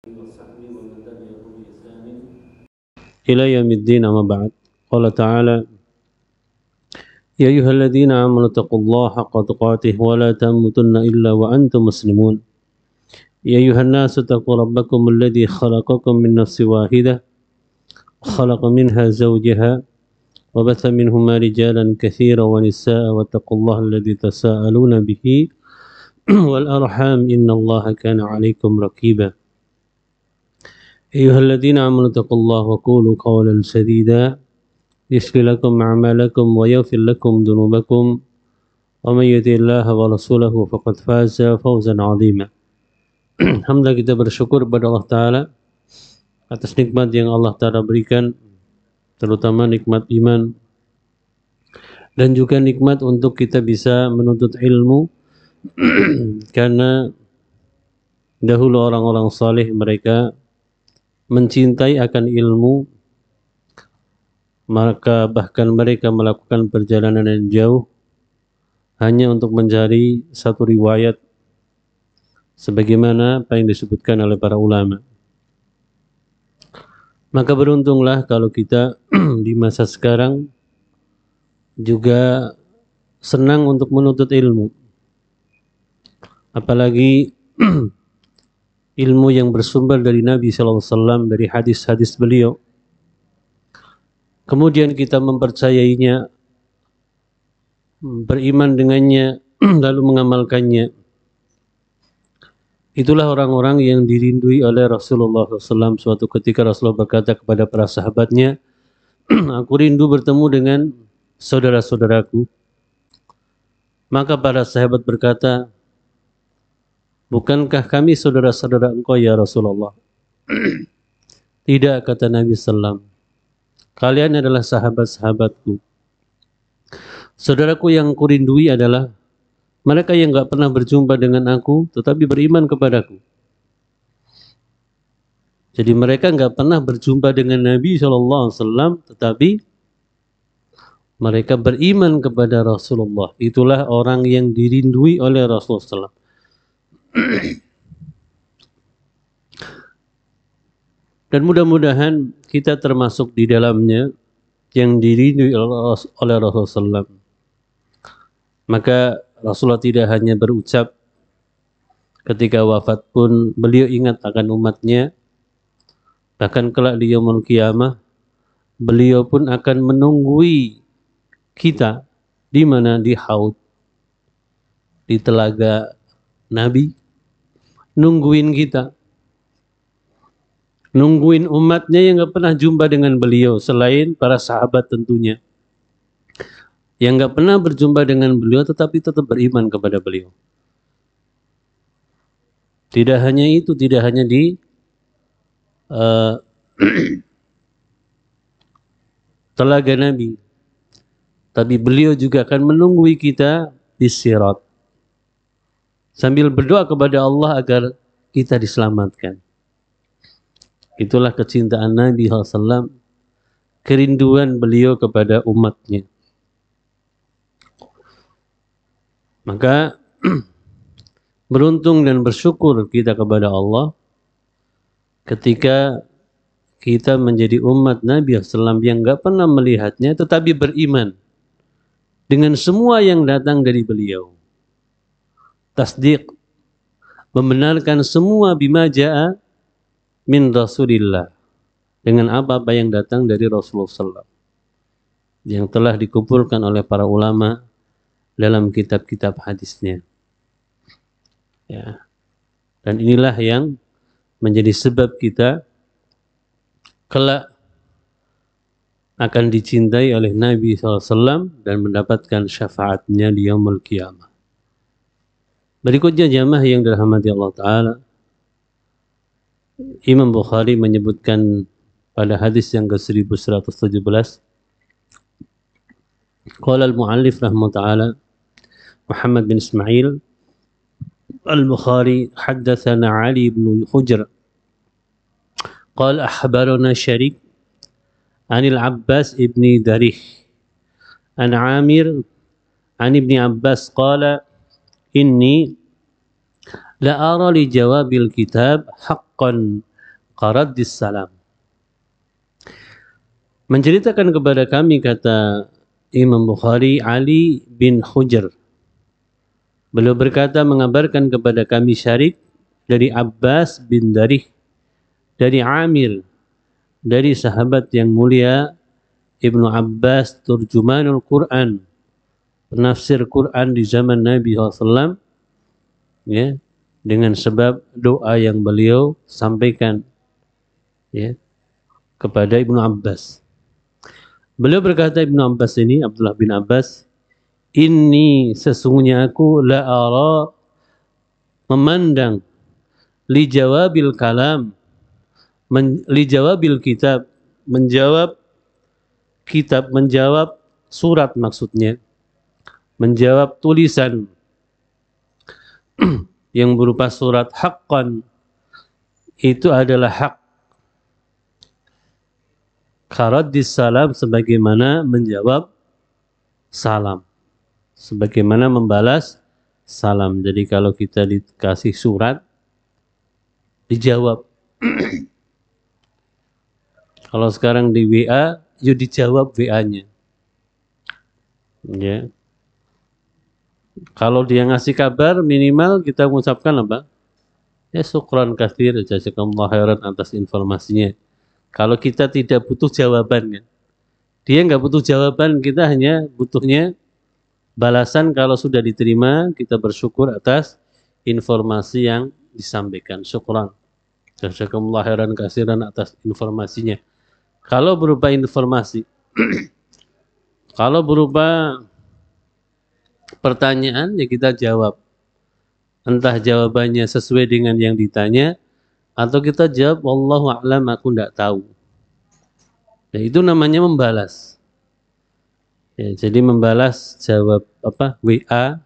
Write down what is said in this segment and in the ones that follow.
وصحبه ومن تبعهم بإحسان إلى يوم الدين. أما بعد، قال تعالى: يا أيها الذين آمنوا اتقوا الله حق تقاته ولا تموتن إلا وأنتم مسلمون. يا أيها الناس اتقوا ربكم الذي خلقكم من نفس واحدة وخلق منها زوجها وبث منهما رجالا كثيرا ونساء واتقوا الله الذي تساءلون به والأرحام إن الله كان عليكم رقيبا. أيها الذين آمنوا اتقوا الله وقولوا قولا سديدا يغفر لكم أعمالكم ويغفر لكم ذنوبكم ومن يطع الله ورسوله فقد فاز فوزا عظيما. Alhamdulillah, kita bersyukur kepada Allah Ta'ala atas nikmat yang Allah Ta'ala berikan, terutama nikmat iman dan juga nikmat untuk kita bisa menuntut ilmu. Karena dahulu orang-orang saleh mereka mencintai akan ilmu, maka bahkan mereka melakukan perjalanan yang jauh hanya untuk mencari satu riwayat sebagaimana apa yang disebutkan oleh para ulama. Maka beruntunglah kalau kita di masa sekarang juga senang untuk menuntut ilmu, apalagi ilmu yang bersumber dari Nabi SAW, dari hadis-hadis beliau. Kemudian kita mempercayainya, beriman dengannya, lalu mengamalkannya. Itulah orang-orang yang dirindui oleh Rasulullah SAW. Suatu ketika Rasulullah berkata kepada para sahabatnya, aku rindu bertemu dengan saudara-saudaraku. Maka para sahabat berkata, bukankah kami saudara-saudara engkau ya Rasulullah? Tidak, kata Nabi SAW. Kalian adalah sahabat-sahabatku. Saudaraku yang kurindui adalah mereka yang gak pernah berjumpa dengan aku, tetapi beriman kepadaku. Jadi mereka gak pernah berjumpa dengan Nabi SAW, tetapi mereka beriman kepada Rasulullah. Itulah orang yang dirindui oleh Rasulullah SAW. Dan mudah-mudahan kita termasuk di dalamnya yang dirindui oleh Rasulullah SAW. Maka Rasulullah tidak hanya berucap ketika wafat pun beliau ingat akan umatnya. Bahkan kelak di yaumul qiyamah beliau pun akan menunggui kita di mana? Di haud, di telaga Nabi, nungguin kita, nungguin umatnya yang gak pernah jumpa dengan beliau selain para sahabat tentunya, yang gak pernah berjumpa dengan beliau tetapi tetap beriman kepada beliau. Tidak hanya itu, tidak hanya di telaga Nabi, tapi beliau juga akan menunggui kita di sirat sambil berdoa kepada Allah agar kita diselamatkan. Itulah kecintaan Nabi SAW, kerinduan beliau kepada umatnya. Maka beruntung dan bersyukur kita kepada Allah ketika kita menjadi umat Nabi SAW yang gak pernah melihatnya tetapi beriman dengan semua yang datang dari beliau. Tasdiq, membenarkan semua bima ja'a min Rasulillah, dengan apa-apa yang datang dari Rasulullah SAW yang telah dikumpulkan oleh para ulama dalam kitab-kitab hadisnya. Ya. Dan inilah yang menjadi sebab kita kelak akan dicintai oleh Nabi SAW dan mendapatkan syafaatnya di yaumul qiyamah. Berikutnya jamaah yang dirahmati Allah Ta'ala, Imam Bukhari menyebutkan pada hadis yang ke-1117, qala al-mu'allif rahimahullah ta'ala Muhammad bin Ismail al-Bukhari haddathana Ali bin Hujr qala akhbarana Syarik anil Abbas ibni Darih an Amir an ibni Abbas qala inni la ara li jawabil kitab haqq haqqan qaraddis salam. Menceritakan kepada kami, kata Imam Bukhari, Ali bin Hujr, beliau berkata, mengabarkan kepada kami Syarik dari Abbas bin Darih, dari Amir, dari sahabat yang mulia Ibnu Abbas, turjumanul Quran, penafsir Quran di zaman Nabi SAW, ya, dengan sebab doa yang beliau sampaikan, ya, kepada Ibnu Abbas. Beliau berkata, Ibnu Abbas ini, Abdullah bin Abbas, ini sesungguhnya aku la ara, memandang, li jawabil kalam, li jawabil kitab, menjawab kitab, menjawab surat maksudnya, menjawab tulisan yang berupa surat haqqan, itu adalah hak. Qaraddis salam, sebagaimana menjawab salam, sebagaimana membalas salam. Jadi kalau kita dikasih surat, dijawab. Kalau sekarang di WA, yuk dijawab WA-nya. Ya. Kalau dia ngasih kabar, minimal kita mengucapkan apa? Ya, syukran katsir, jazakallahu khairan atas informasinya. Kalau kita tidak butuh jawaban, dia nggak butuh jawaban, kita hanya butuhnya balasan. Kalau sudah diterima, kita bersyukur atas informasi yang disampaikan. Syukran, jazakallahu khairan katsiran atas informasinya. Kalau berupa informasi, kalau berupa pertanyaan, ya kita jawab. Entah jawabannya sesuai dengan yang ditanya, atau kita jawab, wallahu a'lam, aku tidak tahu. Ya, itu namanya membalas. Ya, jadi membalas jawab WA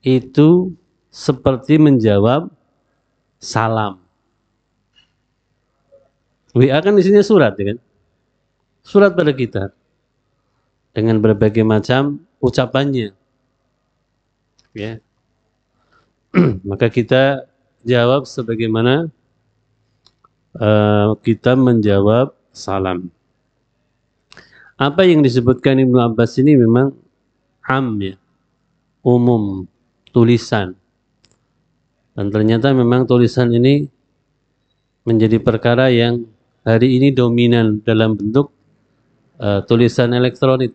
itu seperti menjawab salam. WA kan isinya surat, ya kan? Surat pada kita dengan berbagai macam ucapannya. Ya. Maka kita jawab sebagaimana kita menjawab salam. Apa yang disebutkan Ibnu Abbas ini memang am, ya, umum, tulisan. Dan ternyata memang tulisan ini menjadi perkara yang hari ini dominan dalam bentuk tulisan elektronik.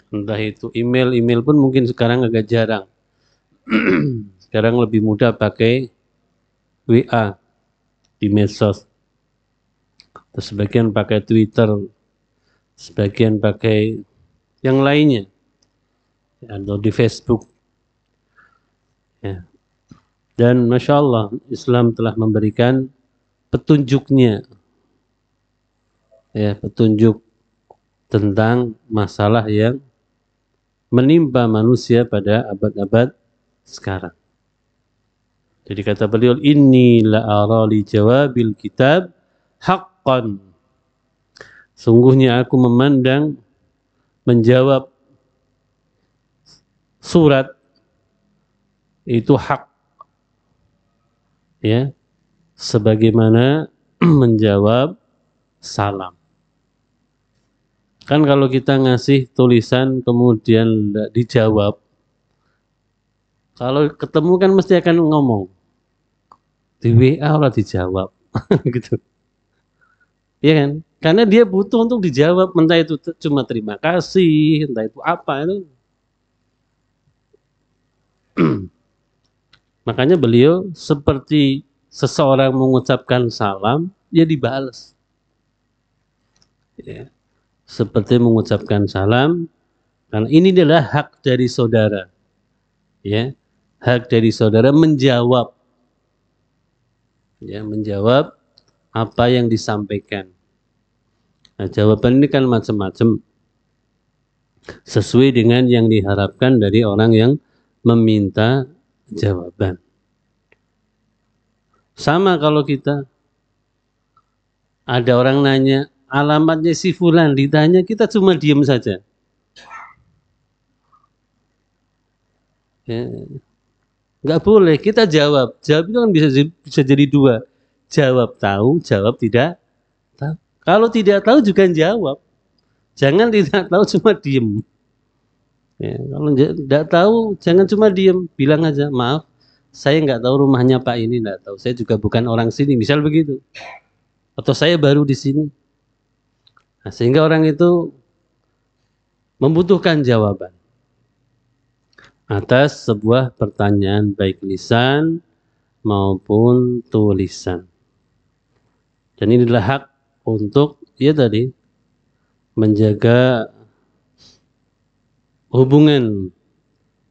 Entah itu email pun mungkin sekarang agak jarang. Sekarang lebih mudah pakai WA di medsos. Terus sebagian pakai Twitter, sebagian pakai yang lainnya, atau di Facebook. Ya. Dan Masya Allah, Islam telah memberikan petunjuknya, ya, petunjuk tentang masalah yang menimpa manusia pada abad-abad sekarang. Jadi kata beliau, inni la'ara li jawabil kitab haqqan. Sungguhnya aku memandang menjawab surat itu hak, ya, sebagaimana menjawab salam. Kan kalau kita ngasih tulisan kemudian tidak dijawab, kalau ketemu kan mesti akan ngomong, di WA lah dijawab, gitu. Iya kan? Karena dia butuh untuk dijawab, entah itu cuma terima kasih, entah itu apa itu. Makanya beliau seperti seseorang mengucapkan salam, ya dibalas. Ya. Seperti mengucapkan salam, karena ini adalah hak dari saudara. Ya, hak dari saudara menjawab. Ya, menjawab apa yang disampaikan. Nah, jawaban ini kan macam-macam, sesuai dengan yang diharapkan dari orang yang meminta jawaban. Sama kalau kita ada orang nanya alamatnya si fulan, ditanya kita cuma diam saja. Ya. Nggak boleh, kita jawab. Jawab itu kan bisa jadi dua. Jawab tahu, jawab tidak tahu. Kalau tidak tahu juga jawab. Jangan tidak tahu cuma diem. Ya, kalau tidak tahu jangan cuma diem, bilang aja maaf, saya nggak tahu rumahnya Pak ini, nggak tahu. Saya juga bukan orang sini, misal begitu. Atau saya baru di sini. Nah, sehingga orang itu membutuhkan jawaban atas sebuah pertanyaan baik lisan maupun tulisan. Dan inilah hak untuk ya tadi menjaga hubungan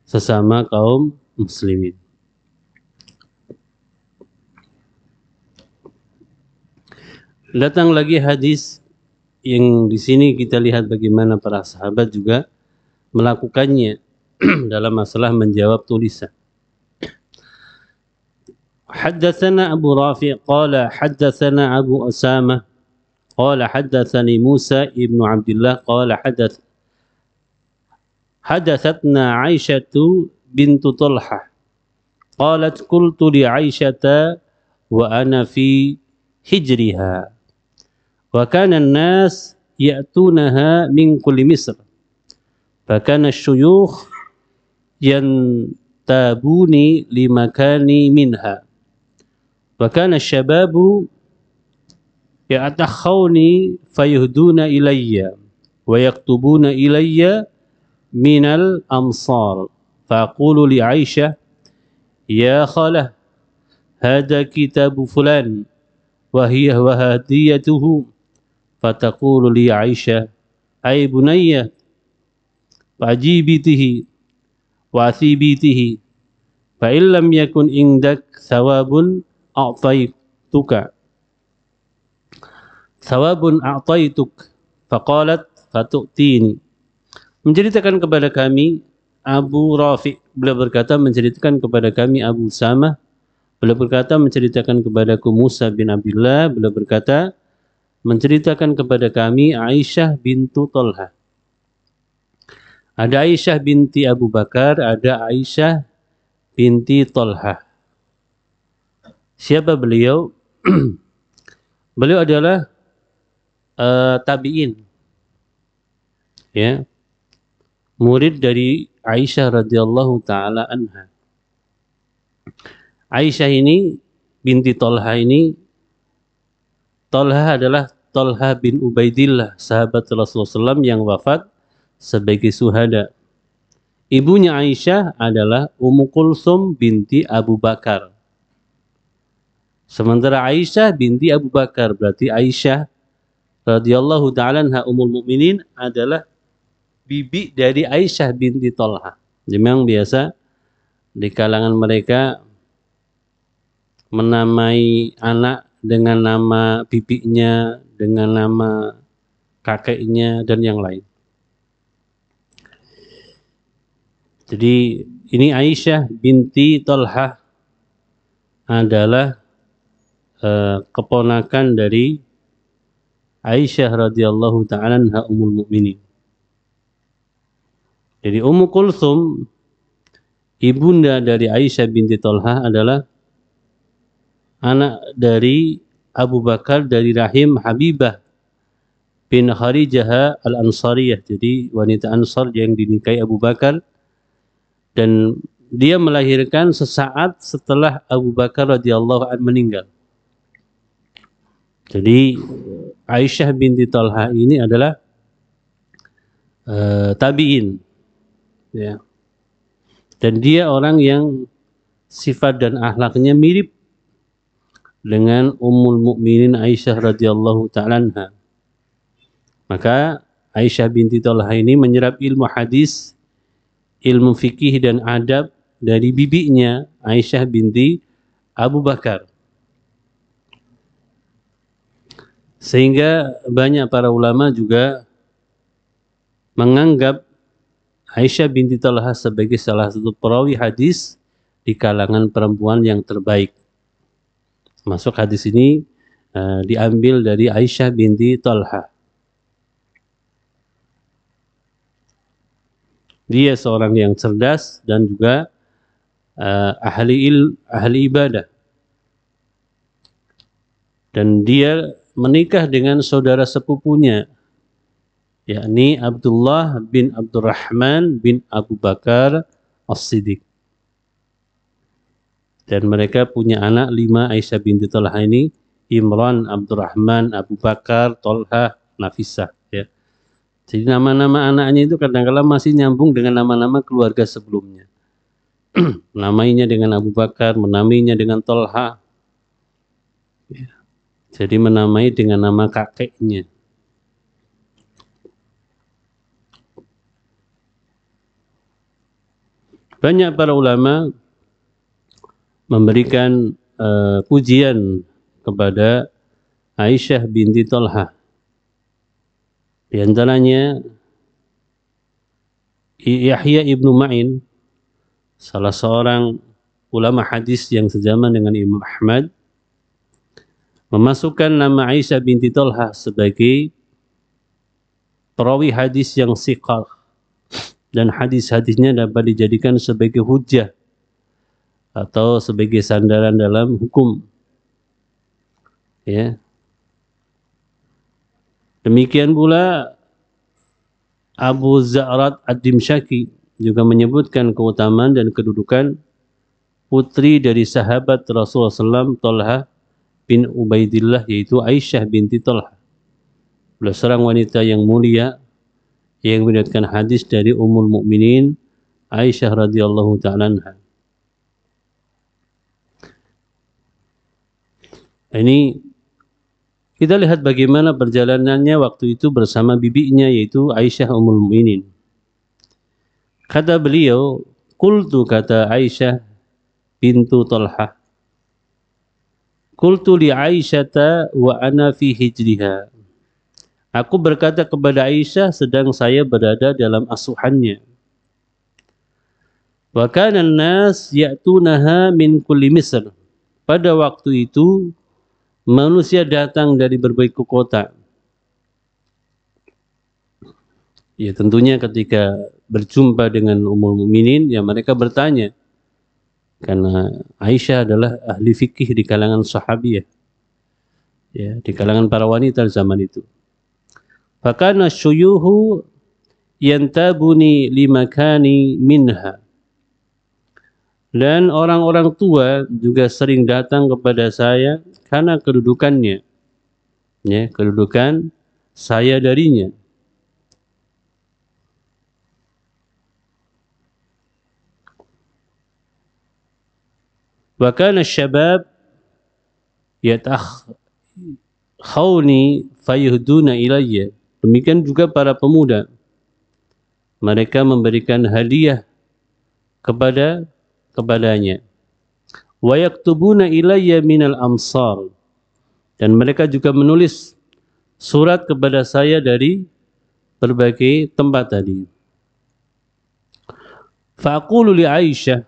sesama kaum muslimin. Datang lagi hadis yang di sini kita lihat bagaimana para sahabat juga melakukannya dalam masalah menjawab tulisan. حدثنا أبو رافع قال حدثنا أبو أسامة قال حدثني موسى ابن عبد الله قال حدثتنا عائشة بنت طلحة قالت قلت لعائشة وأنا في حجرها وكان الناس يأتونها من كل مصر فكان الشيوخ ينتابوني لمكاني منها وكان الشباب يأتخوني فيهدون إلي ويكتبون إلي من الأمصار فأقول لعائشة يا خالة هذا كتاب فلان وهي وهديته فتقول لي عائشة أي بنية وأجيبته وأثيبته فإن لم يكن عندك ثواب أعطيتك فقالت فتؤتيني. Menceritakan kepada kami Abu Rafi, beliau berkata menceritakan kepada kami Abu Samah, beliau berkata menceritakan kepadaku Musa bin Abdullah, beliau berkata menceritakan kepada kami Aisyah bintu Tolha. Ada Aisyah binti Abu Bakar, ada Aisyah binti Tolha. Siapa beliau? Beliau adalah tabi'in, ya, murid dari Aisyah radhiyallahu taala anha. Aisyah ini binti Tolha ini, Tolha adalah Tolha bin Ubaidillah, sahabat Rasulullah SAW yang wafat sebagai syuhada. Ibunya Aisyah adalah Ummu Kulsum binti Abu Bakar. Sementara Aisyah binti Abu Bakar, berarti Aisyah radhiyallahu ta'ala anha ummul mukminin adalah bibi dari Aisyah binti Tolha. Memang biasa di kalangan mereka menamai anak dengan nama bibinya, dengan nama kakeknya, dan yang lain. Jadi ini Aisyah binti Tolha adalah keponakan dari Aisyah radhiyallahu ta'ala anha ummul mukminin. Jadi Ummu Kulsum, ibunda dari Aisyah binti Tolha, adalah anak dari Abu Bakar dari rahim Habibah bin Kharijah al-Ansariyah. Jadi wanita Ansar yang dinikahi Abu Bakar, dan dia melahirkan sesaat setelah Abu Bakar radhiyallahu anhu meninggal. Jadi Aisyah binti Tolha ini adalah tabi'in, ya. Dan dia orang yang sifat dan akhlaknya mirip dengan Ummul Mukminin Aisyah radhiyallahu ta'ala anha. Maka Aisyah binti Tolha ini menyerap ilmu hadis, ilmu fikih dan adab dari bibinya Aisyah binti Abu Bakar. Sehingga banyak para ulama juga menganggap Aisyah binti Tolha sebagai salah satu perawi hadis di kalangan perempuan yang terbaik. Masuk hadis ini diambil dari Aisyah binti Tolha. Dia seorang yang cerdas dan juga ahli ibadah, dan dia menikah dengan saudara sepupunya, yakni Abdullah bin Abdurrahman bin Abu Bakar As-Siddiq. Dan mereka punya anak 5, Aisyah binti Talha ini, Imran, Abdurrahman, Abu Bakar, Talha, Nafisah. Ya. Jadi nama-nama anaknya itu kadang-kadang masih nyambung dengan nama-nama keluarga sebelumnya. Menamainya dengan Abu Bakar, menamainya dengan Talha. Ya. Jadi menamai dengan nama kakeknya. Banyak para ulama memberikan pujian kepada Aisyah binti Talha. Di antaranya Yahya ibnu Ma'in, salah seorang ulama hadis yang sezaman dengan Imam Ahmad, memasukkan nama Aisyah binti Talha sebagai perawi hadis yang siqah, dan hadis-hadisnya dapat dijadikan sebagai hujjah atau sebagai sandaran dalam hukum. Ya. Demikian pula Abu Za'rat Ad-Dimsyaki juga menyebutkan keutamaan dan kedudukan putri dari sahabat Rasulullah SAW, Talha bin Ubaidillah, yaitu Aisyah binti Talha. Beliau seorang wanita yang mulia yang meriwayatkan hadis dari Ummul Mukminin Aisyah radhiyallahu ta'ala anha. Ini kita lihat bagaimana perjalanannya waktu itu bersama bibinya, yaitu Aisyah Ummul Mukminin. Kata beliau, qultu, kata Aisyah bintu Talha, qultu li Aisyata wa ana fi hijriha. Aku berkata kepada Aisyah sedang saya berada dalam asuhannya. Wa kana an-nas ya'tunaha min kulli Misr. Pada waktu itu manusia datang dari berbagai kota. Ya, tentunya ketika berjumpa dengan Ummul Mukminin, ya mereka bertanya, karena Aisyah adalah ahli fikih di kalangan sahabiyah, ya, di kalangan para wanita zaman itu. Fakana syuyuhu yantabuni limakani minha. Dan orang-orang tua juga sering datang kepada saya karena kedudukannya, ya, kedudukan saya darinya. Wa kana syabab yatakhawni fayuhduna ilayya. Demikian juga para pemuda, mereka memberikan hadiah kepadanya. Wa yaktubuna ilayya minal amsar, dan mereka juga menulis surat kepada saya dari berbagai tempat tadi. Fa'aqulu li Aisyah,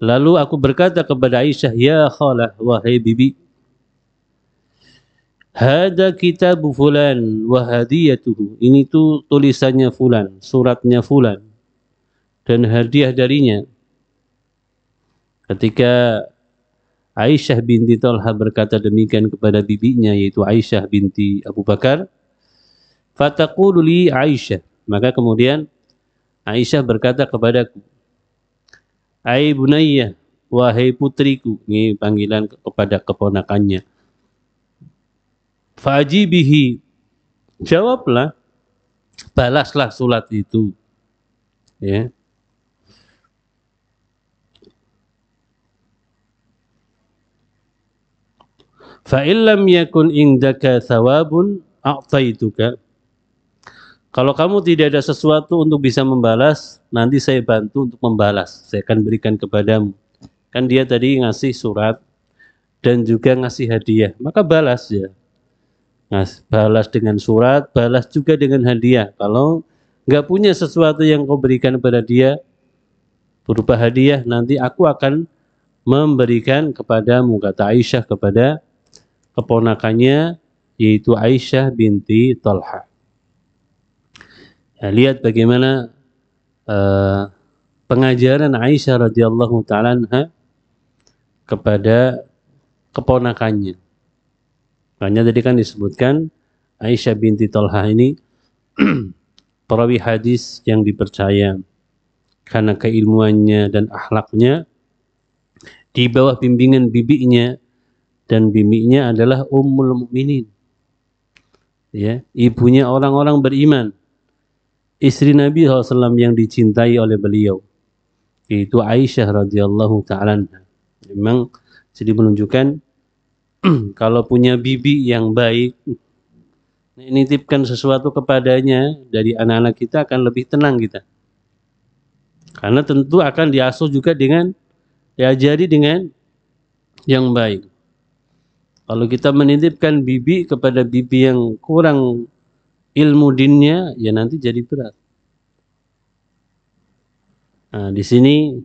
lalu aku berkata kepada Aisyah, ya khalah, wahai bibi, hada kitabu fulan wa hadiyatuhu, ini tuh tulisannya fulan, suratnya fulan, dan hadiah darinya. Ketika Aisyah binti Talha berkata demikian kepada bibinya, yaitu Aisyah binti Abu Bakar, fataqulu li Aisyah, maka kemudian Aisyah berkata kepadaku, ai bunayya, wahai putriku, ini panggilan kepada keponakannya, fajibihi, jawablah, balaslah surat itu, ya. Fa illam yakun indaka thawabun a'taituka. Kalau kamu tidak ada sesuatu untuk bisa membalas, nanti saya bantu untuk membalas. Saya akan berikan kepadamu. Kan dia tadi ngasih surat dan juga ngasih hadiah, maka balas ya. Balas dengan surat, balas juga dengan hadiah. Kalau nggak punya sesuatu yang kau berikan kepada dia berupa hadiah, nanti aku akan memberikan kepadamu, kata Aisyah kepada keponakannya, yaitu Aisyah binti Talha. Ya, lihat bagaimana pengajaran Aisyah radhiyallahu taala anha kepada keponakannya. Makanya tadi kan disebutkan Aisyah binti Thalhah ini perawi hadis yang dipercaya karena keilmuannya dan akhlaknya, di bawah bimbingan bibinya, dan bibinya adalah Ummul Mukminin, ya, ibunya orang-orang beriman, istri Nabi SAW yang dicintai oleh beliau, yaitu Aisyah radhiyallahu taala anha. Memang jadi menunjukkan kalau punya bibi yang baik, nitipkan sesuatu kepadanya dari anak-anak kita akan lebih tenang kita. Karena tentu akan diasuh juga dengan, diajari dengan yang baik. Kalau kita menitipkan bibi kepada bibi yang kurang ilmu dinnya, ya nanti jadi berat. Nah, di sini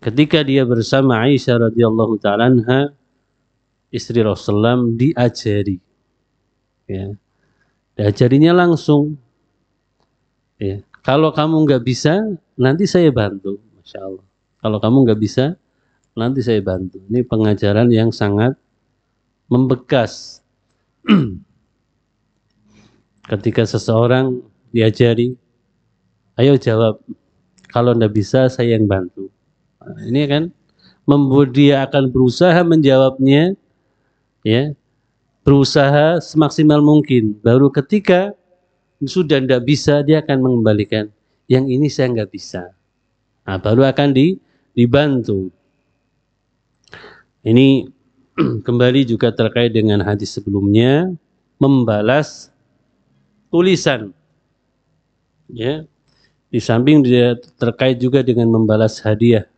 ketika dia bersama Aisyah radhiyallahu taala anha, istri Rasulullah, diajari, ya, diajarinya langsung, ya. Kalau kamu nggak bisa, nanti saya bantu, masya Allah. Kalau kamu nggak bisa, nanti saya bantu. Ini pengajaran yang sangat membekas. Ketika seseorang diajari, ayo jawab, kalau nggak bisa saya yang bantu. Nah, ini kan membuat dia akan berusaha menjawabnya, ya, berusaha semaksimal mungkin. Baru ketika sudah tidak bisa, dia akan mengembalikan, yang ini saya nggak bisa. Nah, baru akan dibantu. Ini kembali juga terkait dengan hadis sebelumnya, membalas tulisan, ya. Di samping dia terkait juga dengan membalas hadiah,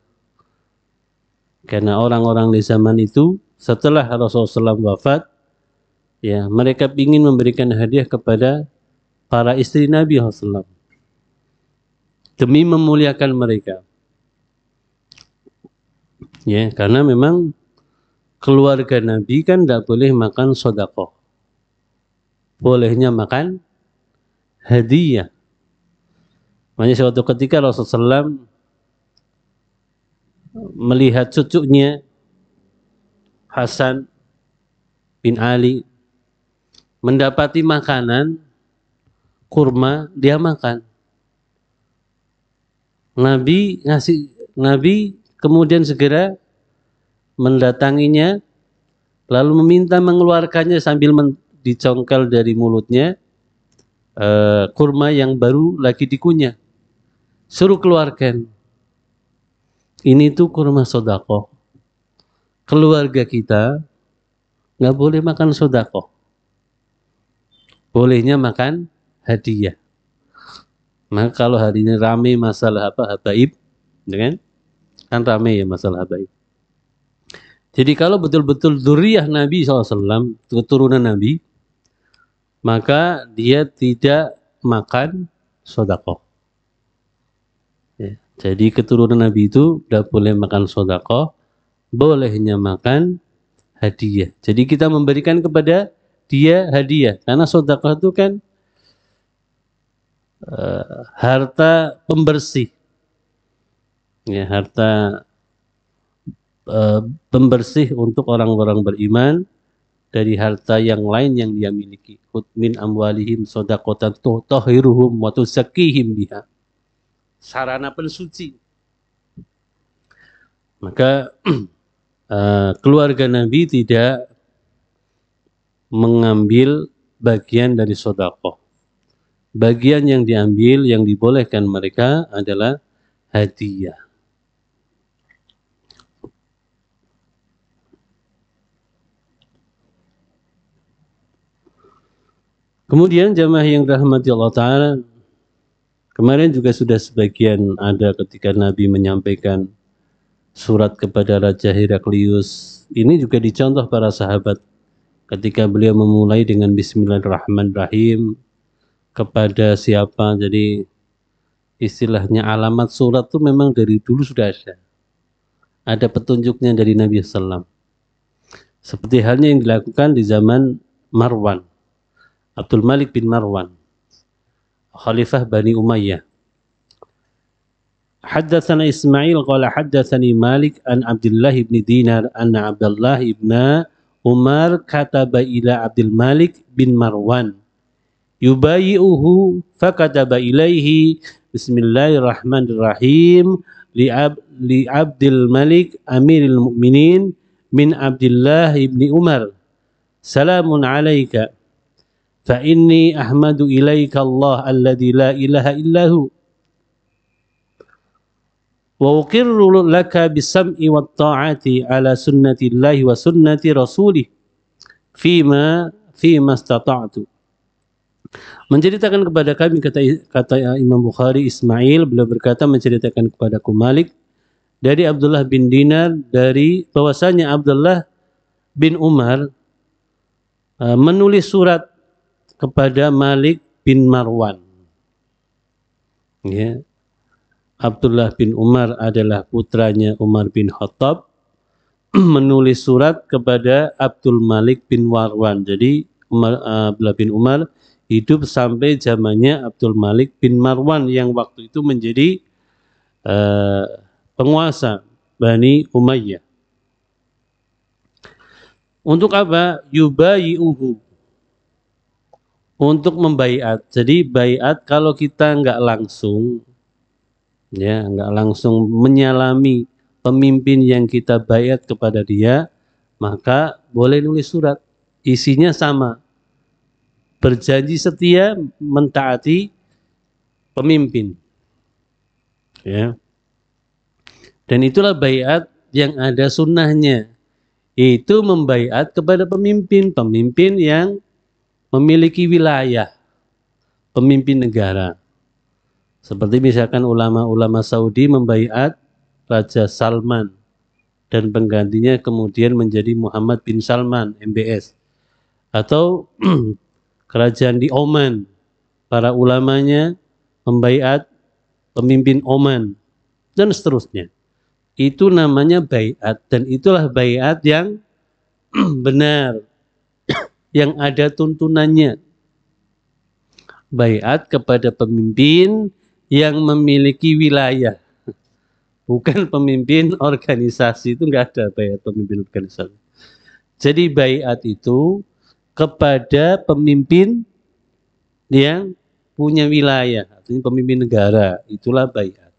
karena orang-orang di zaman itu setelah Rasulullah SAW wafat, ya, mereka ingin memberikan hadiah kepada para istri Nabi SAW demi memuliakan mereka, ya, karena memang keluarga Nabi kan tidak boleh makan sedekah, bolehnya makan hadiah. Makanya suatu ketika Rasulullah SAW melihat cucunya Hasan bin Ali mendapati makanan kurma, dia makan. Nabi kemudian segera mendatanginya, lalu meminta mengeluarkannya sambil dicongkel dari mulutnya kurma yang baru lagi dikunyah. Suruh keluarkan. Ini tuh kurma sedekah. Keluarga kita nggak boleh makan sedekah. Bolehnya makan hadiah. Maka kalau hari ini rame masalah habaib, kan rame ya masalah habaib. Jadi kalau betul-betul dzurriyyah Nabi SAW, keturunan Nabi, maka dia tidak makan sedekah. Ya, jadi keturunan Nabi itu tidak boleh makan sedekah, bolehnya makan hadiah. Jadi kita memberikan kepada dia hadiah, karena sedekah itu kan harta pembersih, ya, harta pembersih untuk orang-orang beriman dari harta yang lain yang dia miliki. Khudh min amwalihim shadaqatan tutahhiruhum wa tuzakkihim biha. Sarana pensuci. Maka keluarga Nabi tidak mengambil bagian dari sedekah. Bagian yang diambil, yang dibolehkan mereka adalah hadiah. Kemudian jamaah yang rahmati Allah Ta'ala, kemarin juga sudah sebagian ada ketika Nabi menyampaikan surat kepada Raja Heraklius. Ini juga dicontoh para sahabat ketika beliau memulai dengan Bismillahirrahmanirrahim kepada siapa. Jadi istilahnya alamat surat itu memang dari dulu sudah ada. Ada petunjuknya dari Nabi SAW. Seperti halnya yang dilakukan di zaman Marwan, Abdul Malik bin Marwan, Khalifah Bani Umayyah. Haddatsana Ismail qala haddatsani Malik an Abdullah ibn Dinar anna Abdullah ibn Umar kataba ila Abdul Malik bin Marwan yubayi'uhu fakataba ilaihi bismillahirrahmanirrahim li Abdul Malik amiril mu'minin min Abdullah ibn Umar salamun alaika fa inni ahmadu ilaika Allah alladzi la ilaha illahu wa uqirru laka bisam'i wat ta'ati ala sunnatillahi wa sunnati rasulih fima istata'tu. Menceritakan kepada kami, kata Imam Bukhari Ismail, beliau berkata menceritakan kepadaku Malik dari Abdullah bin Dinar dari bahwasanya Abdullah bin Umar menulis surat kepada Malik bin Marwan. Ya. Abdullah bin Umar adalah putranya Umar bin Khattab, menulis surat kepada Abdul Malik bin Marwan. Jadi Abdullah bin Umar hidup sampai zamannya Abdul Malik bin Marwan yang waktu itu menjadi penguasa Bani Umayyah. Untuk apa? Yubayi'uhu, untuk membaiat. Jadi baiat kalau kita nggak langsung, ya nggak langsung menyalami pemimpin yang kita baiat kepada dia, maka boleh nulis surat. Isinya sama, berjanji setia mentaati pemimpin. Ya. Dan itulah baiat yang ada sunnahnya. Itu membaiat kepada pemimpin yang memiliki wilayah, pemimpin negara. Seperti misalkan ulama-ulama Saudi membaiat Raja Salman dan penggantinya kemudian menjadi Muhammad bin Salman, MBS. Atau kerajaan di Oman, para ulamanya membaiat pemimpin Oman dan seterusnya. Itu namanya baiat, dan itulah baiat yang benar, yang ada tuntunannya. Baiat kepada pemimpin yang memiliki wilayah, bukan pemimpin organisasi. Itu enggak ada baiat pemimpin organisasi. Jadi baiat itu kepada pemimpin yang punya wilayah, artinya pemimpin negara, itulah baiat.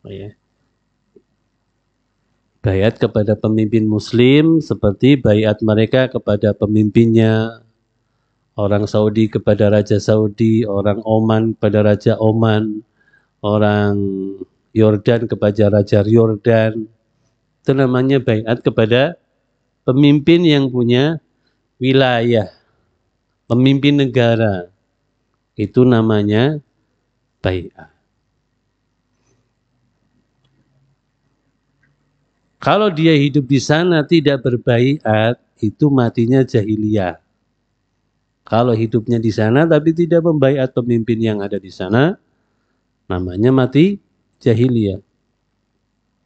Ya. Baiat kepada pemimpin muslim seperti baiat mereka kepada pemimpinnya. Orang Saudi kepada Raja Saudi, orang Oman kepada Raja Oman, orang Yordan kepada Raja Yordan. Itu namanya baiat kepada pemimpin yang punya wilayah, pemimpin negara. Itu namanya baiat. Kalau dia hidup di sana tidak berbaiat, itu matinya jahiliyah. Kalau hidupnya di sana tapi tidak membaiat pemimpin yang ada di sana, namanya mati jahiliyah.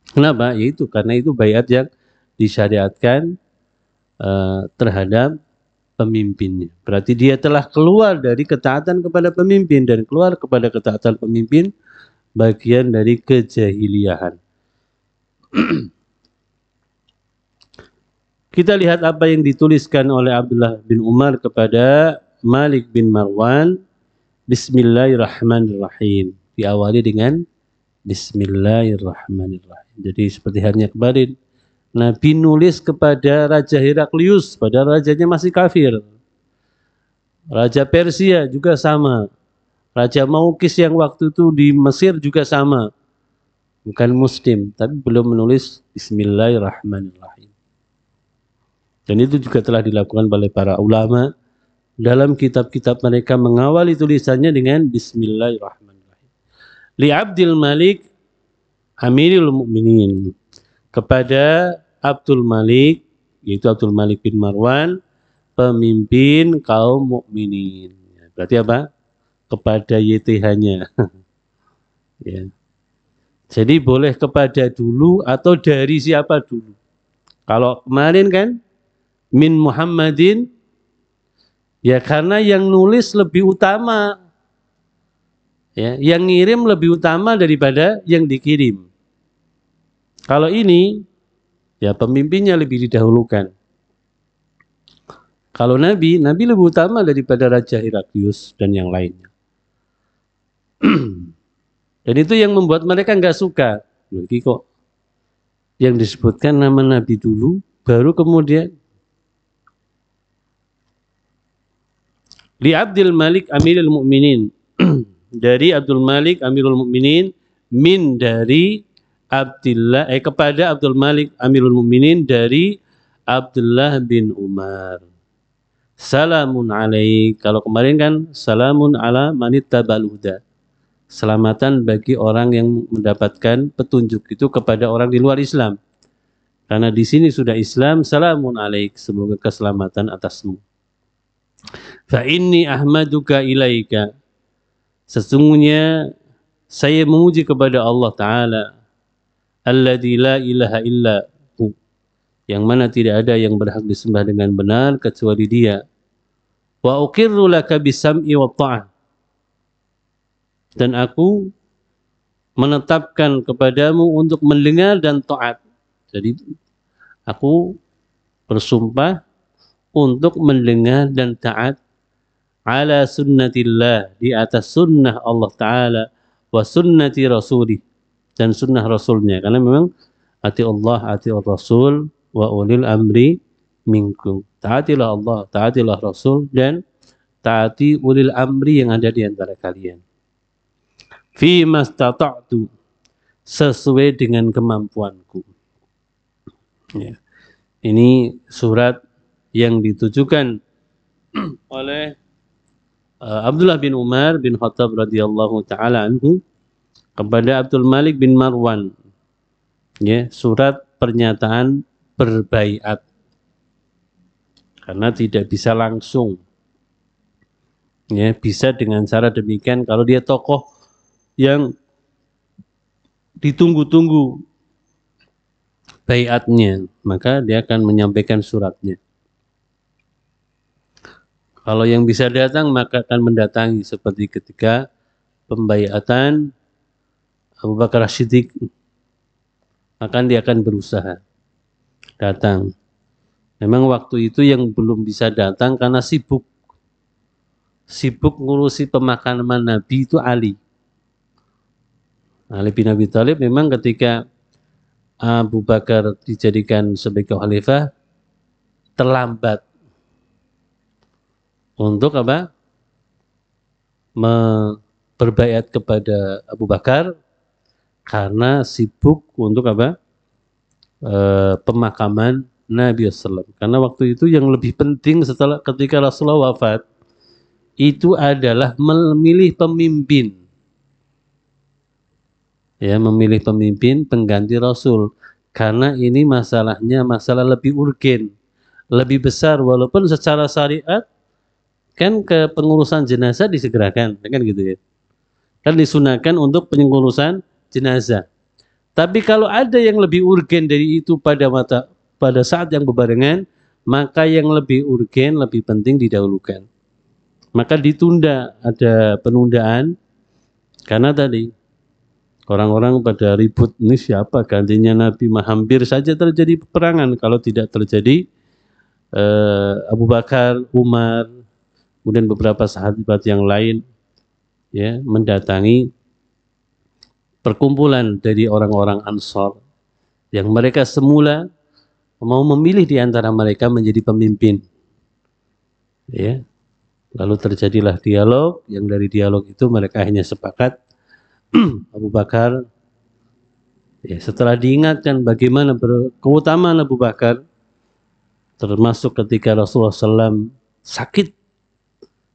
Kenapa? Yaitu karena itu baiat yang disyariatkan terhadap pemimpinnya. Berarti dia telah keluar dari ketaatan kepada pemimpin, dan keluar kepada ketaatan pemimpin bagian dari kejahiliahan. Kita lihat apa yang dituliskan oleh Abdullah bin Umar kepada Malik bin Marwan. Bismillahirrahmanirrahim. Diawali dengan Bismillahirrahmanirrahim. Jadi seperti halnya kemarin, Nabi nulis kepada Raja Heraklius, padahal rajanya masih kafir. Raja Persia juga sama. Raja Maukis yang waktu itu di Mesir juga sama. Bukan muslim, tapi belum menulis Bismillahirrahmanirrahim. Dan itu juga telah dilakukan oleh para ulama dalam kitab-kitab mereka, mengawali tulisannya dengan Bismillahirrahmanirrahim. Li Abdul Malik Amirul Mukminin, kepada Abdul Malik, yaitu Abdul Malik bin Marwan, pemimpin kaum mukminin. Berarti apa? Kepada YTH-nya. Ya. Jadi boleh kepada dulu atau dari siapa dulu. Kalau kemarin kan min Muhammadin, ya karena yang nulis lebih utama. Ya, yang ngirim lebih utama daripada yang dikirim. Kalau ini, ya pemimpinnya lebih didahulukan. Kalau Nabi lebih utama daripada Raja Heraklius dan yang lainnya. Dan itu yang membuat mereka nggak suka. Lagi kok yang disebutkan nama Nabi dulu, baru kemudian li Abdul Malik Amirul Mukminin. Dari Abdul Malik Amirul Mukminin, min dari Abdullah kepada Abdul Malik Amirul Mukminin dari Abdullah bin Umar. Salamun alaik. Kalau kemarin kan salamun ala manittabal huda. Selamatan bagi orang yang mendapatkan petunjuk itu kepada orang di luar Islam. Karena di sini sudah Islam, salamun alaik, semoga keselamatan atasmu. Fa inni ahmaduka ilaika. Sesungguhnya saya memuji kepada Allah Ta'ala. Alladzi la ilaha illa hu. Yang mana tidak ada yang berhak disembah dengan benar kecuali Dia. Wa uqirru laka bisam'i wa ta'ah. Dan aku menetapkan kepadamu untuk mendengar dan taat. Jadi aku bersumpah untuk mendengar dan taat ala sunnatillah, di atas sunnah Allah Ta'ala, wa sunnati rasulih, dan sunnah Rasulnya. Karena memang ati Allah, ati Rasul, wa ulil amri minkum. Taatilah Allah, taatilah Rasul, dan taati ulil amri yang ada di antara kalian. Fi mastata'tu, sesuai dengan kemampuanku. Ya. Ini surat yang ditujukan oleh Abdullah bin Umar bin Khattab radhiyallahu taala anhu kepada Abdul Malik bin Marwan. Ya, surat pernyataan berbaiat. Karena tidak bisa langsung. Ya, bisa dengan cara demikian kalau dia tokoh yang ditunggu-tunggu baiatnya, maka dia akan menyampaikan suratnya. Kalau yang bisa datang, maka akan mendatangi, seperti ketika pembaiatan Abu Bakar As-Siddiq, maka dia akan berusaha datang. Memang waktu itu yang belum bisa datang karena sibuk ngurusi pemakaman Nabi itu Ali bin Abi Thalib. Memang ketika Abu Bakar dijadikan sebagai khalifah, terlambat untuk apa? Berbaiat kepada Abu Bakar karena sibuk untuk apa? Pemakaman Nabi SAW. Karena waktu itu yang lebih penting setelah ketika Rasulullah wafat itu adalah memilih pemimpin. Ya, memilih pemimpin pengganti Rasul. Karena ini masalahnya masalah lebih urgen, lebih besar, walaupun secara syariat kan ke pengurusan jenazah disegerakan, kan gitu ya. Kan disunahkan untuk pengurusan jenazah. Tapi kalau ada yang lebih urgen dari itu pada saat yang berbarengan, maka yang lebih urgen, lebih penting didahulukan. Maka ditunda, ada penundaan, karena tadi orang-orang pada ribut, ini siapa gantinya Nabi, hampir saja terjadi peperangan kalau tidak terjadi Abu Bakar, Umar, kemudian beberapa sahabat yang lain ya mendatangi perkumpulan dari orang-orang Ansor yang mereka semula mau memilih di antara mereka menjadi pemimpin. Ya. Lalu terjadilah dialog, yang dari dialog itu mereka hanya sepakat Abu Bakar, ya, setelah diingatkan bagaimana keutamaan Abu Bakar, termasuk ketika Rasulullah SAW sakit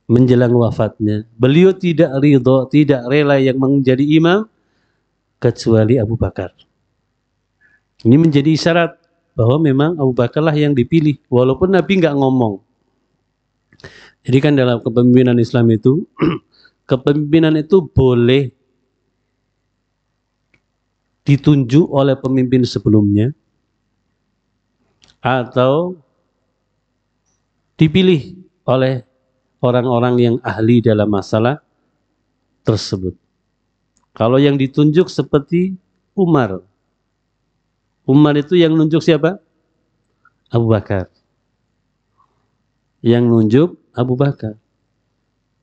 menjelang wafatnya, beliau tidak ridho, tidak rela yang menjadi imam kecuali Abu Bakar. Ini menjadi isyarat bahwa memang Abu Bakarlah yang dipilih, walaupun Nabi nggak ngomong. Jadi kan dalam kepemimpinan Islam itu, kepemimpinan itu boleh ditunjuk oleh pemimpin sebelumnya atau dipilih oleh orang-orang yang ahli dalam masalah tersebut. Kalau yang ditunjuk seperti Umar. Umar itu yang nunjuk siapa? Abu Bakar. Yang nunjuk Abu Bakar.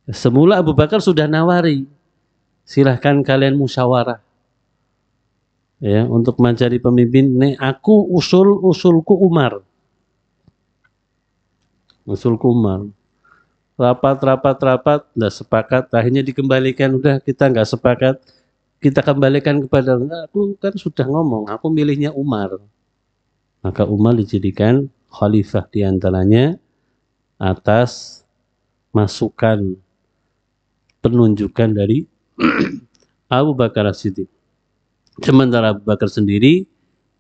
Semula Abu Bakar sudah nawari, silahkan kalian musyawarah ya untuk mencari pemimpin. Nih aku usulku Umar. Usulku Umar. Rapat, nggak sepakat, akhirnya dikembalikan, udah kita nggak sepakat, kita kembalikan kepada, aku kan sudah ngomong, aku milihnya Umar. Maka Umar dijadikan khalifah diantaranya atas masukan penunjukan dari Abu Bakar As-Siddiq. Sementara Abu Bakar sendiri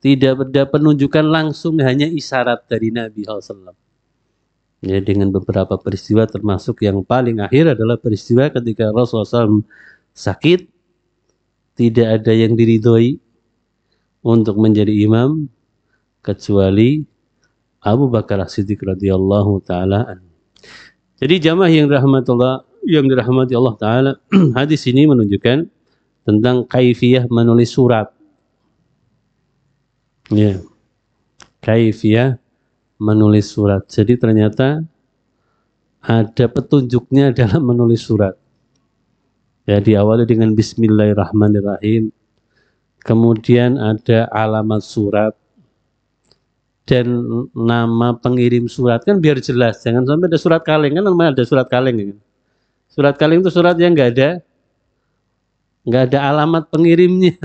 tidak ada penunjukan langsung, hanya isyarat dari Nabi SAW. Ya, dengan beberapa peristiwa, termasuk yang paling akhir adalah peristiwa ketika Rasulullah SAW sakit, tidak ada yang diridhoi untuk menjadi imam kecuali Abu Bakar As-Siddiq radhiyallahu taala anhu. Jadi jamaah yang dirahmati Allah taala, hadis ini menunjukkan tentang kaifiyah menulis surat. Ya. Kaifiyah menulis surat. Jadi ternyata ada petunjuknya dalam menulis surat. Ya, diawali dengan Bismillahirrahmanirrahim. Kemudian ada alamat surat dan nama pengirim surat, kan biar jelas. Jangan sampai ada surat kaleng, kan namanya ada surat kaleng. Kan? Surat kaleng itu surat yang nggak ada alamat pengirimnya.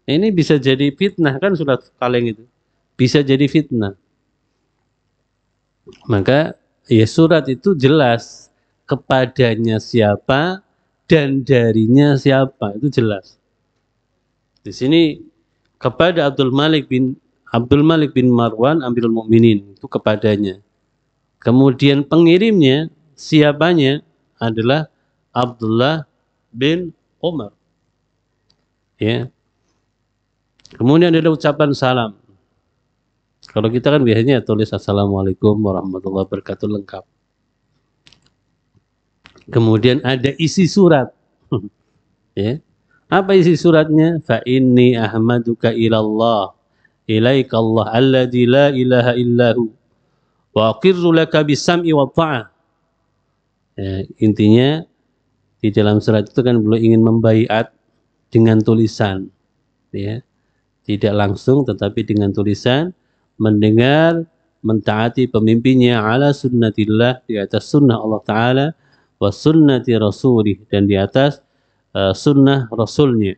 Ini bisa jadi fitnah, kan surat kaleng itu bisa jadi fitnah. Maka ya surat itu jelas kepadanya siapa dan darinya siapa, itu jelas. Di sini kepada Abdul Malik bin Marwan Amirul Mukminin, itu kepadanya. Kemudian pengirimnya siapanya adalah Abdullah bin Umar. Ya. Kemudian ada ucapan salam. Kalau kita kan biasanya tulis Assalamualaikum warahmatullahi wabarakatuh lengkap. Kemudian ada isi surat. Ya. Apa isi suratnya? Fa inni ahmaduka ilallah ilaikallah alladzi la ilaha illahu wa aqirru laka bisam'i wa ta'ah. Ya, intinya di dalam surat itu kan beliau ingin membaiat dengan tulisan. Ya. Tidak langsung tetapi dengan tulisan, mendengar, mentaati pemimpinnya ala sunnatillah, di atas sunnah Allah Ta'ala, wa sunnati rasulih, dan di atas sunnah rasulnya.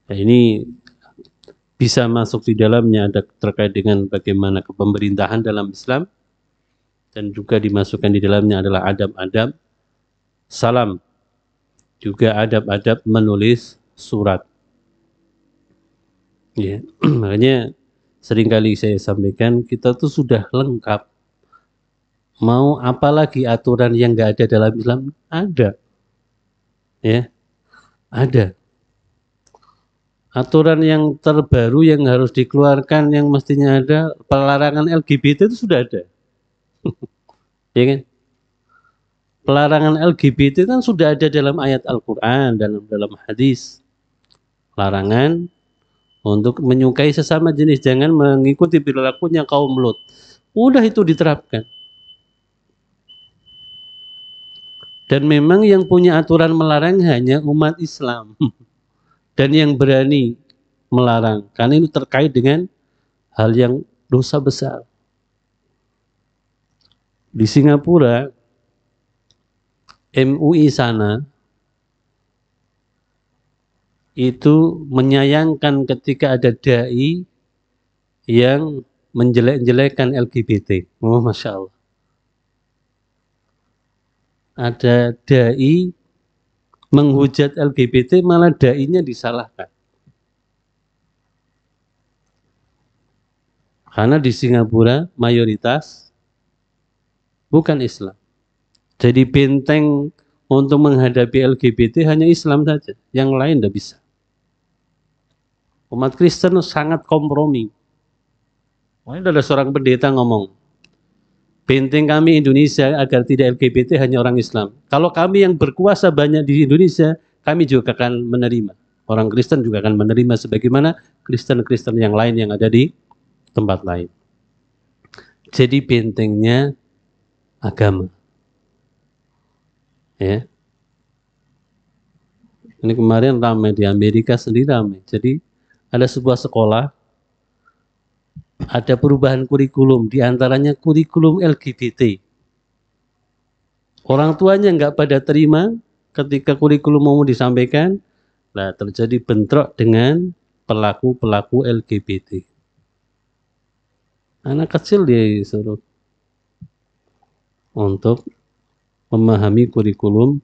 Nah, ini bisa masuk di dalamnya ada terkait dengan bagaimana kepemerintahan dalam Islam, dan juga dimasukkan di dalamnya adalah adab-adab salam, juga adab-adab menulis surat. Ya, makanya seringkali saya sampaikan, kita tuh sudah lengkap. Mau apa lagi aturan yang nggak ada dalam Islam? Ada. Ya, ada. Aturan yang terbaru yang harus dikeluarkan, yang mestinya ada, pelarangan LGBT itu sudah ada. Ya kan? Pelarangan LGBT kan sudah ada dalam ayat Al-Quran, dalam hadis. Larangan untuk menyukai sesama jenis, jangan mengikuti perilakunya kaum Lut. Udah itu diterapkan. Dan memang yang punya aturan melarang hanya umat Islam. Dan yang berani melarang. Karena ini terkait dengan hal yang dosa besar. Di Singapura, MUI sana, itu menyayangkan ketika ada da'i yang menjelek-jelekan LGBT. Oh, Masya Allah. Ada da'i menghujat LGBT, malah da'inya disalahkan. Karena di Singapura mayoritas bukan Islam. Jadi benteng untuk menghadapi LGBT hanya Islam saja, yang lain tidak bisa. Umat Kristen sangat kompromi. Ada seorang pendeta ngomong, Benteng kami Indonesia agar tidak LGBT hanya orang Islam. Kalau kami yang berkuasa banyak di Indonesia, kami juga akan menerima. Orang Kristen juga akan menerima sebagaimana Kristen-Kristen yang lain yang ada di tempat lain. Jadi bentengnya agama. Ya. Ini kemarin ramai di Amerika sendiri ramai. Jadi ada sebuah sekolah, ada perubahan kurikulum, diantaranya kurikulum LGBT. Orang tuanya nggak pada terima ketika kurikulum mau disampaikan, nah terjadi bentrok dengan pelaku-pelaku LGBT. Anak kecil dia disuruh untuk memahami kurikulum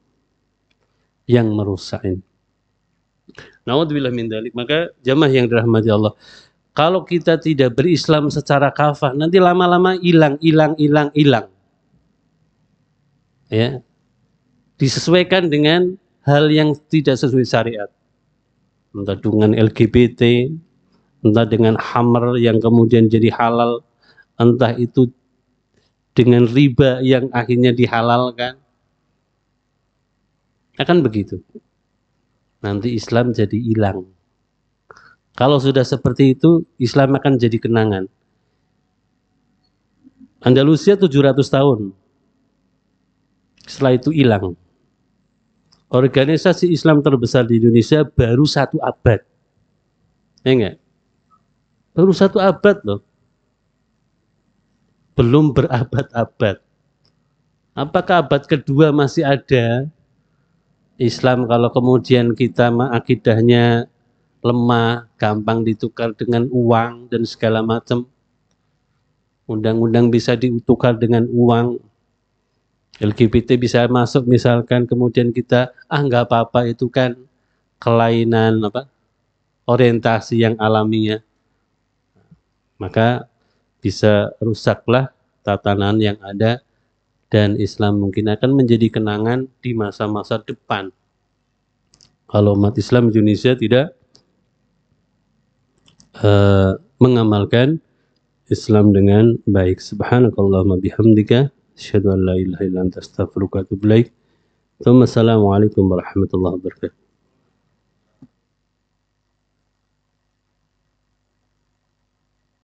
yang merusak ini. Naudzubillah min dzalik. Maka jamaah yang dirahmati Allah, kalau kita tidak berislam secara kafah, nanti lama-lama hilang. Ya. Disesuaikan dengan hal yang tidak sesuai syariat. Entah dengan LGBT, entah dengan khamr yang kemudian jadi halal, entah itu dengan riba yang akhirnya dihalalkan. Akan begitu. Nanti Islam jadi hilang. Kalau sudah seperti itu, Islam akan jadi kenangan. Andalusia 700 tahun. Setelah itu hilang. Organisasi Islam terbesar di Indonesia baru 1 abad. Ya enggak? Baru 1 abad loh. Belum berabad-abad. Apakah abad kedua masih ada Islam kalau kemudian kita akidahnya lemah, gampang ditukar dengan uang dan segala macam. Undang-undang bisa ditukar dengan uang. LGBT bisa masuk misalkan, kemudian kita nggak apa-apa, itu kan kelainan orientasi yang alamiah. Maka bisa rusaklah tatanan yang ada, dan Islam mungkin akan menjadi kenangan di masa-masa depan kalau umat Islam Indonesia tidak mengamalkan Islam dengan baik. Subhanakallahumma bihamdika asyhadu an la ilaha illa anta astaghfiruka wa atubu ilaik. Assalamualaikum warahmatullahi wabarakatuh.